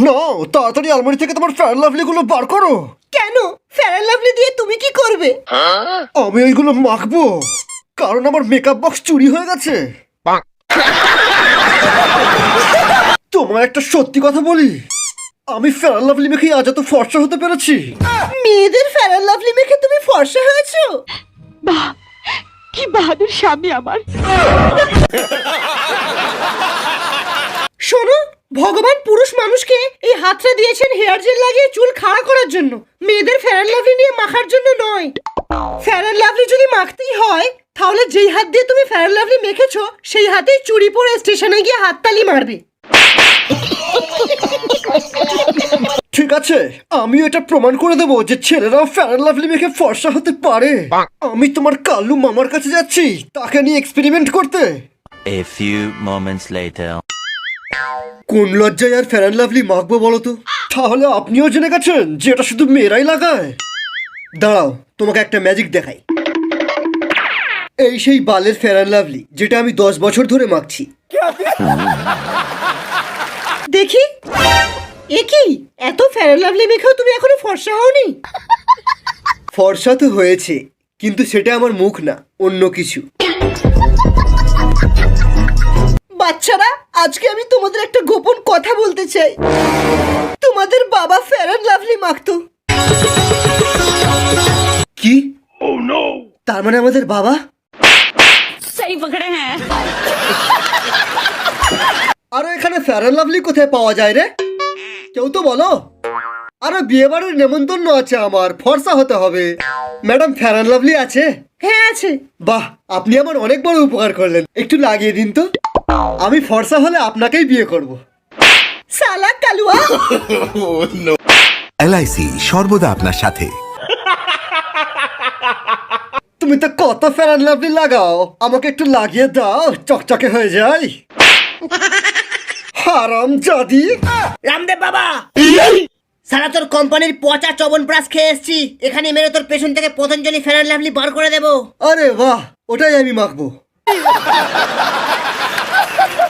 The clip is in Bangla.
না, তাড়াতাড়ি আলমারি থেকে তোমার ফেয়ার লাভলি গুলো বার করো। কেন? ফেয়ার লাভলি দিয়ে তুমি কি করবে? আমি ওইগুলো মাখবো, কারণ আমার মেকআপ বক্স চুরি হয়ে গেছে। তোমার একটা সত্যি কথা বলি, আমি ফেয়ার লাভলি মেখে আজ এত ফর্সা হতে পেরেছি। মেয়েদের ফেয়ার লাভলি মেখে তুমি ফর্সা হয়েছো? বাহ, কি বাহাদুর স্বামী আমার। শোনো, ভগবান পুরুষ মানুষকে এই হাতটা দিয়েছেন হেয়ার জেল লাগিয়ে চুল খাড়া করার জন্য, মেয়েদের ফেয়ার লাভলি নিয়ে মাখার জন্য নয়। ফেয়ার লাভলি যদি মাখতেই হয়, তাহলে যেই হাত দিয়ে তুমি ফেয়ার লাভলি মেখেছো সেই হাতেই চুড়ি পরে স্টেশনে গিয়ে হাততালি মারবে। ঠিক আছে, আমি এটা প্রমাণ করে দেবো যে ছেলেরাও ফেয়ার লাভলি মেখে ফর্সা হতে পারে। আমি তোমার কাল্লু মামার কাছে যাচ্ছি তাকে নিয়ে এক্সপেরিমেন্ট করতে। A few moments later. কোন লজ্জায় আর ফেয়ার লাভলি মাখবো বলো তো? তাহলে আপনিও জেনে গেছেন যে এটা শুধু মেয়েরাই লাগায়। দাঁড়াও, তোমাকে একটা ম্যাজিক দেখাই। এই সেই বালের ফেয়ার লাভলি যেটা আমি 10 বছর ধরে মাখছি। দেখি, এ কি? এত ফেয়ার লাভলি মেখেও তুমি এখনো ফর্সা হওনি? ফর্সা তো হয়েছে, কিন্তু সেটা আমার মুখ না, অন্য কিছু। বাচ্চারা, আজকে আমি তোমাদের একটা গোপন কথা বলতে চাই। তোমাদের বাবা ফেয়ার লাভলি মাখতো। কি? তার মানে আমাদের বাবা? সহি পকড়ে হ্যাঁ। আরে এখানে ফেয়ার লাভলি কোথায় পাওয়া যায় রে? কেউ তো বলো। আরে বিয়ে বাড়ির নেমন্তন্ন আছে আমার, ফর্সা হতে হবে। ম্যাডাম ফেয়ার লাভলি আছে? হ্যাঁ আছে। বাহ, আপনি আমার অনেক বড় উপকার করলেন। একটু লাগিয়ে দিন তো, আমি ফর্সা হলে আপনাকেই বিয়ে করব। সালা কালুয়া। এলআইসি সর্বদা আপনার সাথে। তুমি তো কত ফেয়ার লাভলি লাগাও, আমাকে একটু লাগিয়ে দাও, চকচকে হয়ে যায়। হারাম জাদি। রামদেব বাবা, সারা তোর কোম্পানির পচা চবনপ্রাশ খেয়ে এসছি, এখানে মেরে তোর পেছন থেকে পতঞ্জলি ফেয়ার লাভলি বার করে দেবো। আরে বাহ, ওটাই আমি মাখবো।